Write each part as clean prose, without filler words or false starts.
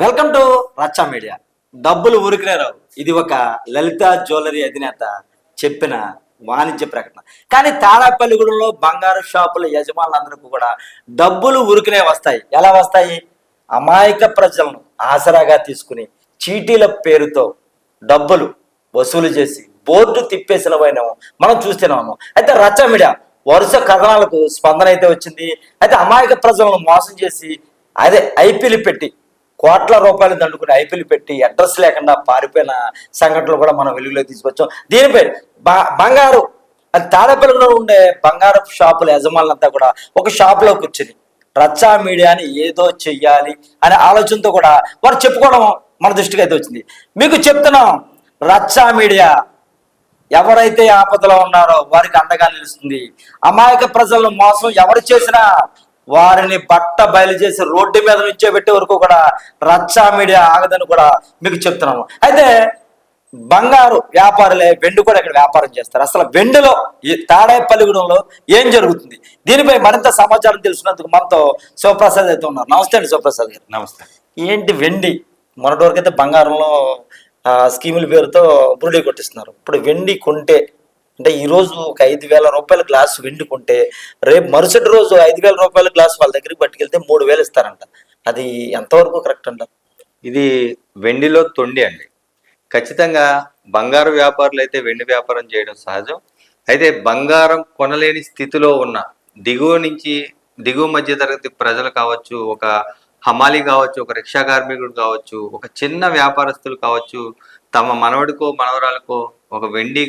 Welcome to రచ్చా media. డబ్బులు ఊరికినే రావు. ఇది ఒక లలిత జ్యువెలరీ అధినేత చెప్పిన వాణిజ్య ప్రకటన. కానీ తాళాపల్లిగూడెంలో బంగారు షాపుల యజమానులందరికీ కూడా డబ్బులు ఊరికినే వస్తాయి. ఎలా వస్తాయి? అమాయక ప్రజలను ఆసరాగా తీసుకుని చీటీల పేరుతో డబ్బులు వసూలు చేసి బోర్డు తిప్పేసిన పోయినాము మనం చూస్తున్నాము. అయితే రచ్చా మీడియా వరుస కథనాలకు స్పందన అయితే వచ్చింది. అయితే అమాయక ప్రజలను మోసం చేసి అదే ఐపీలు పెట్టి కోట్ల రూపాయలు దండుకుని ఐపీలు పెట్టి అడ్రస్ లేకుండా పారిపోయిన సంఘటనలు కూడా మనం వెలుగులో తీసుకొచ్చాం. దీనిపై బంగారు అది తాడేపల్లిలో ఉండే బంగారు షాపుల యజమానులంతా కూడా ఒక షాప్లో కూర్చుని రచ్చా మీడియాని ఏదో చెయ్యాలి అనే ఆలోచనతో కూడా వారు చెప్పుకోవడం మన దృష్టికి అయితే వచ్చింది. మీకు చెప్తున్నాం, రచ్చా మీడియా ఎవరైతే ఆపదలో ఉన్నారో వారికి అండగా నిలుస్తుంది. అమాయక ప్రజలను మోసం ఎవరు చేసినా వారిని బట్ట బయలు చేసి రోడ్డు మీద నుంచే పెట్టే వరకు కూడా రచ్చా మీడియా ఆగదని కూడా మీకు చెప్తున్నాము. అయితే బంగారు వ్యాపారులే వెండి కూడా ఇక్కడ వ్యాపారం చేస్తారు. అసలు వెండిలో ఈ తాడేపల్లిగూడెంలో ఏం జరుగుతుంది? దీనిపై మరింత సమాచారం తెలుసుకున్నందుకు మనతో శివప్రసాద్ అయితే ఉన్నారు. నమస్తే అండి శివప్రసాద్ గారు. నమస్తే. ఏంటి వెండి మొన్నటి వరకు అయితే బంగారంలో స్కీముల పేరుతో బురుడి కొట్టిస్తున్నారు. ఇప్పుడు వెండి కొంటే అంటే ఈ రోజు ఒక 5,000 రూపాయల గ్లాసు వెండి కొంటే రేపు మరుసటి రోజు 5,000 రూపాయల గ్లాసు వాళ్ళ దగ్గరికి పట్టుకెళ్తే 3,000 ఇస్తారంట. అది ఎంతవరకు కరెక్ట్ అంట? ఇది వెండిలో తొండి అండి. ఖచ్చితంగా బంగారు వ్యాపారులు అయితే వెండి వ్యాపారం చేయడం సహజం. అయితే బంగారం కొనలేని స్థితిలో ఉన్న దిగువ మధ్య తరగతి ప్రజలు కావచ్చు, ఒక హమాలి కావచ్చు, ఒక రిక్షా కార్మికుడు కావచ్చు, ఒక చిన్న వ్యాపారస్తులు కావచ్చు, తమ మనవడికో మనవరాలకో ఒక వెండి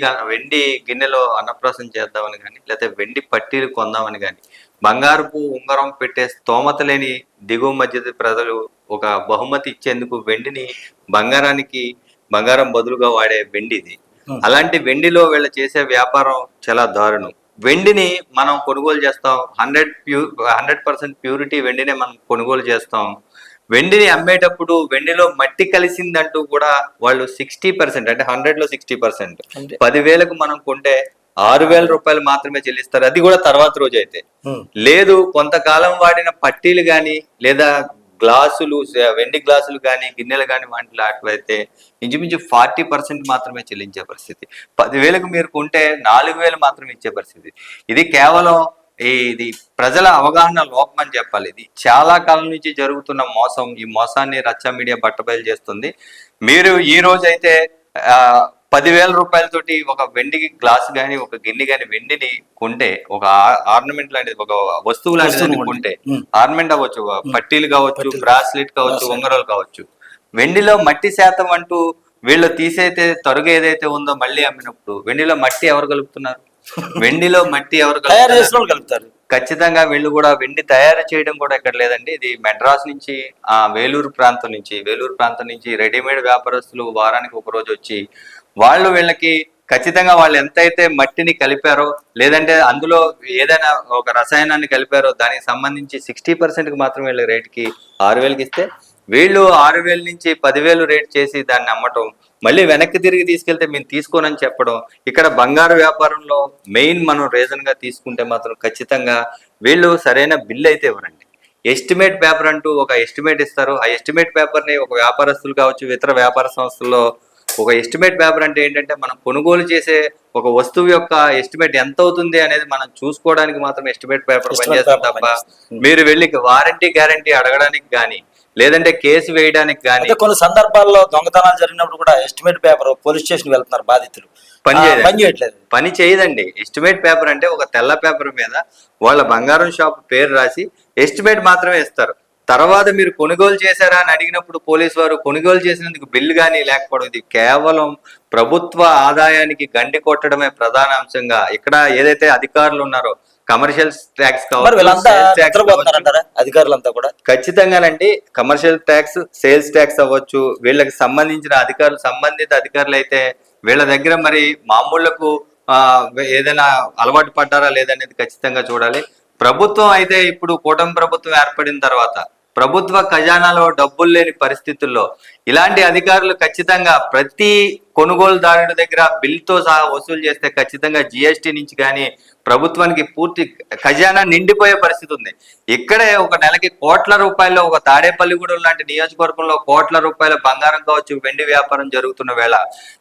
గిన్నెలో అన్నప్రాసం చేద్దామని కానీ, లేకపోతే వెండి పట్టీలు కొందామని కానీ, బంగారపు ఉంగరం పెట్టే స్తోమత లేని దిగువ మధ్య ప్రజలు ఒక బహుమతి ఇచ్చేందుకు వెండిని బంగారం బదులుగా వాడే వెండిది. అలాంటి వెండిలో వీళ్ళు చేసే వ్యాపారం చాలా దారుణం. వెండిని మనం కొనుగోలు చేస్తాం, 100% ప్యూరిటీ వెండినే మనం కొనుగోలు చేస్తాం. వెండిని అమ్మేటప్పుడు వెండిలో మట్టి కలిసిందంటూ కూడా వాళ్ళు 60% అంటే 100లో 60%, 10,000కు మనం కొంటే 6,000 రూపాయలు మాత్రమే చెల్లిస్తారు. అది కూడా తర్వాత రోజు అయితే లేదు. కొంతకాలం వాడిన పట్టీలు కానీ లేదా గ్లాసులు, వెండి గ్లాసులు కానీ గిన్నెలు కానీ వాటిలో ఇంచుమించు 40% మాత్రమే చెల్లించే పరిస్థితి. 10,000కు మీరు కొంటే 4,000 మాత్రమే ఇచ్చే పరిస్థితి. ఇది కేవలం ఇది ప్రజల అవగాహన లోపం అని చెప్పాలి. ఇది చాలా కాలం నుంచి జరుగుతున్న మోసం. ఈ మోసాన్ని రచ్చా మీడియా బట్టబయలు చేస్తుంది. మీరు ఈ రోజు అయితే 10,000 రూపాయలతోటి ఒక వెండి గ్లాస్ కానీ ఒక గిన్నె కానీ వెండిని కొంటే, ఒక ఆర్నమెంట్ లాంటిది, ఒక వస్తువు లాంటిది కొంటే, ఆర్నమెంట్ అవ్వచ్చు, పట్టీలు కావచ్చు, బ్రాస్లెట్ కావచ్చు, ఉంగరాలు కావచ్చు, వెండిలో మట్టి శాతం అంటూ వీళ్ళు తీసైతే తరుగు ఏదైతే ఉందో మళ్ళీ అమ్మినప్పుడు వెండిలో మట్టి ఎవరు కలుపుతున్నారు? వెండిలో మట్టి ఎవరు కలుపుతారు? ఖచ్చితంగా వీళ్ళు కూడా వెండి తయారు చేయడం కూడా ఇక్కడ లేదండి. ఇది మెడ్రాస్ నుంచి, వేలూరు ప్రాంతం నుంచి రెడీమేడ్ వ్యాపారస్తులు వారానికి ఒక రోజు వచ్చి వీళ్ళకి ఖచ్చితంగా వాళ్ళు ఎంతైతే మట్టిని కలిపారో లేదంటే అందులో ఏదైనా ఒక రసాయనాన్ని కలిపారో దానికి సంబంధించి 60%కి మాత్రం వీళ్ళ రేటుకి 6,000కి ఇస్తే, వీళ్ళు 6,000 నుంచి 10,000 రేట్ చేసి దాన్ని అమ్మటం, మళ్ళీ వెనక్కి తిరిగి తీసుకెళ్తే మేము తీసుకోనని చెప్పడం. ఇక్కడ బంగారు వ్యాపారంలో మెయిన్ మనం రీజన్ గా తీసుకుంటే మాత్రం ఖచ్చితంగా వీళ్ళు సరైన బిల్ అయితే ఇవ్వరండి. ఎస్టిమేట్ పేపర్ అంటూ ఒక ఎస్టిమేట్ ఇస్తారు. ఆ ఎస్టిమేట్ పేపర్ని ఒక వ్యాపారస్తులు కావచ్చు, ఇతర వ్యాపార సంస్థల్లో ఒక ఎస్టిమేట్ పేపర్ అంటే ఏంటంటే మనం కొనుగోలు చేసే ఒక వస్తువు యొక్క ఎస్టిమేట్ ఎంత అవుతుంది అనేది మనం చూసుకోవడానికి మాత్రం ఎస్టిమేట్ పేపర్ పనిచేస్తుంది తప్ప మీరు వెళ్ళి వారంటీ గ్యారంటీ అడగడానికి కానీ లేదంటే కేసు వేయడానికి కానీ. కొన్ని సందర్భాల్లో దొంగతనాలు జరిగినప్పుడు కూడా ఎస్టిమేట్ పేపర్ పోలీస్ స్టేషన్ వెళ్తున్నారు బాధితులు. పని చేయదండి. ఎస్టిమేట్ పేపర్ అంటే ఒక తెల్ల పేపర్ మీద వాళ్ళ బంగారం షాప్ పేరు రాసి ఎస్టిమేట్ మాత్రమే ఇస్తారు. తర్వాత మీరు కొనుగోలు చేశారా అని అడిగినప్పుడు పోలీసు వారు కొనుగోలు చేసినందుకు బిల్లు కానీ లేకపోవడం, ఇది కేవలం ప్రభుత్వ ఆదాయానికి గండి కొట్టడమే ప్రధాన అంశంగా. ఇక్కడ ఏదైతే అధికారులు ఉన్నారో కమర్షియల్ ట్యాక్స్ అధికారులంతా కూడా ఖచ్చితంగానండి, కమర్షియల్ ట్యాక్స్, సేల్స్ ట్యాక్స్ అవ్వచ్చు, వీళ్ళకి సంబంధించిన సంబంధిత అధికారులు అయితే వీళ్ళ దగ్గర మరి మామూళ్లకు ఏదైనా అలవాటు పడ్డారా లేదనేది ఖచ్చితంగా చూడాలి. ప్రభుత్వం అయితే ఇప్పుడు కూటమి ప్రభుత్వం ఏర్పడిన తర్వాత ప్రభుత్వ ఖజానాలో డబ్బులు లేని పరిస్థితుల్లో ఇలాంటి అధికారులు ఖచ్చితంగా ప్రతి కొనుగోలుదారుడి దగ్గర బిల్తో సహా వసూలు చేస్తే ఖచ్చితంగా జిఎస్టీ నుంచి కానీ ప్రభుత్వానికి పూర్తి ఖజానా నిండిపోయే పరిస్థితి ఉంది. ఇక్కడే ఒక నెలకి కోట్ల రూపాయలు, ఒక తాడేపల్లిగూడెం లాంటి నియోజకవర్గంలో కోట్ల రూపాయల బంగారం కావచ్చు, వెండి వ్యాపారం జరుగుతున్న వేళ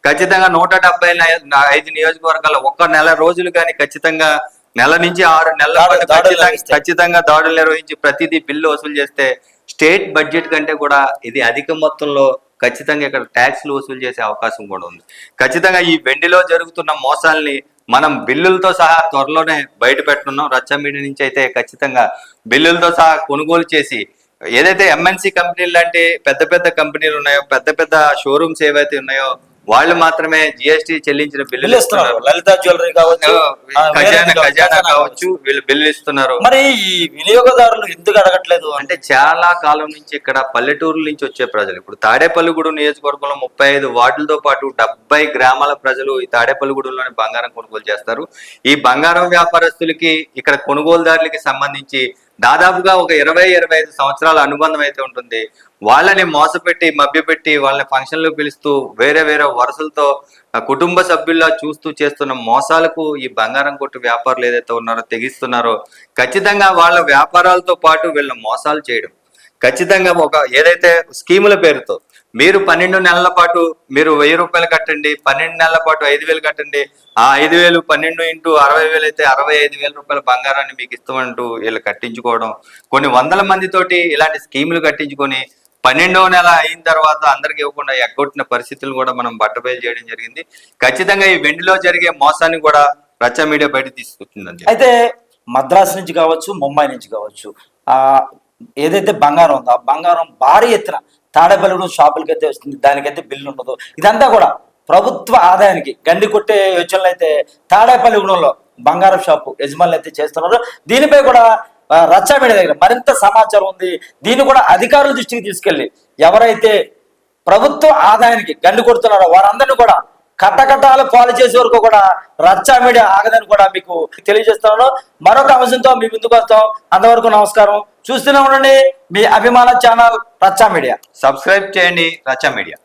ఖచ్చితంగా 175 నియోజకవర్గాల్లో ఒక్క నెల రోజులు కానీ ఖచ్చితంగా నెల నుంచి 6 నెలల పాటు ఖచ్చితంగా దాడులు నిర్వహించి ప్రతిదీ బిల్లు వసూలు చేస్తే స్టేట్ బడ్జెట్ కంటే కూడా ఇది అధిక మొత్తంలో ఖచ్చితంగా ఇక్కడ ట్యాక్స్లు వసూలు చేసే అవకాశం కూడా ఉంది. ఖచ్చితంగా ఈ వెండిలో జరుగుతున్న మోసాల్ని మనం బిల్లులతో సహా త్వరలోనే బయట పెట్టనున్నాం. రచ్చ మీడియా నుంచి అయితే ఖచ్చితంగా బిల్లులతో సహా కొనుగోలు చేసి ఏదైతే ఎంఎన్సి కంపెనీలు లాంటి పెద్ద పెద్ద కంపెనీలు ఉన్నాయో, పెద్ద పెద్ద షోరూమ్స్ ఏవైతే ఉన్నాయో వాళ్ళు మాత్రమే జిఎస్టీ చెల్లించిన బిల్లులు ఇస్తున్నారు. లలిత జ్యువెలరీ కావచ్చు, ఖజానా కావచ్చు, వీళ్ళు బిల్లు ఇస్తున్నారు. మరి ఈ వినియోగదారులు ఎందుకు అడగట్లేదు అంటే చాలా కాలం నుంచి ఇక్కడ పల్లెటూరుల నుంచి వచ్చే ప్రజలు, ఇప్పుడు తాడేపల్లిగూడెం నియోజకవర్గంలో 35 వార్డులతో పాటు 70 గ్రామాల ప్రజలు ఈ తాడేపల్లిగూడెంలోని బంగారం కొనుగోలు చేస్తారు. ఈ బంగారం వ్యాపారస్తులకి ఇక్కడ కొనుగోలుదారులకి సంబంధించి దాదాపుగా ఒక 20-25 సంవత్సరాల అనుబంధం అయితే ఉంటుంది. వాళ్ళని మోసపెట్టి మభ్యపెట్టి వాళ్ళని ఫంక్షన్లు పిలుస్తూ వేరే వేరే వరుసలతో కుటుంబ సభ్యుల్లా చూస్తూ చేస్తున్న మోసాలకు ఈ బంగారం కొట్టు వ్యాపారులు ఏదైతే ఉన్నారో తెగిస్తున్నారో ఖచ్చితంగా వాళ్ళ వ్యాపారాలతో పాటు వీళ్ళ మోసాలు చేయడం ఖచ్చితంగా ఒక ఏదైతే స్కీముల పేరుతో మీరు 12 నెలల పాటు మీరు 1000 రూపాయలు కట్టండి, 12 నెలల పాటు 5000 కట్టండి, ఆ 5000 12 ఇంటూ 60,000 అయితే 65,000 రూపాయల బంగారాన్ని మీకు ఇస్తామంటూ వీళ్ళు కట్టించుకోవడం, కొన్ని వందల మందితోటి ఇలాంటి స్కీములు కట్టించుకొని 12వ నెల అయిన తర్వాత అందరికి ఇవ్వకుండా ఎగ్గొట్టిన పరిస్థితులు కూడా మనం బట్టబయలు చేయడం జరిగింది. ఖచ్చితంగా ఈ వెండిలో జరిగే మోసాన్ని కూడా రచ్చ మీడియా బయట తీసుకొచ్చిందండి. అయితే మద్రాసు నుంచి కావచ్చు, ముంబై నుంచి కావచ్చు, ఏదైతే బంగారం ఉందో ఆ బంగారం భారీ ఎత్తున తాడేపల్లిగూడెం షాపులకైతే వస్తుంది, దానికైతే బిల్లు ఉండదు. ఇదంతా కూడా ప్రభుత్వ ఆదాయానికి గండి కొట్టే యోచనలు అయితే తాడేపల్లిగూడెంలో బంగారం షాపు యజమానులు అయితే చేస్తున్నారు. దీనిపై కూడా రచ్చ మీడియా దగ్గర మరింత సమాచారం ఉంది. దీన్ని కూడా అధికారుల దృష్టికి తీసుకెళ్లి ఎవరైతే ప్రభుత్వ ఆదాయానికి గండి కొడుతున్నారో వారందరినీ కూడా కట్టకట్టాలు పాలు చేసే వరకు కూడా రచ్చ మీడియా ఆగదని కూడా మీకు తెలియజేస్తున్నాను. మరొక అంశంతో మీ ముందుకు వస్తాం. అంతవరకు నమస్కారం. చూస్తూనే ఉండండి మీ అభిమాన ఛానల్ రచ్చ మీడియా. సబ్స్క్రైబ్ చేయండి రచ్చ మీడియా.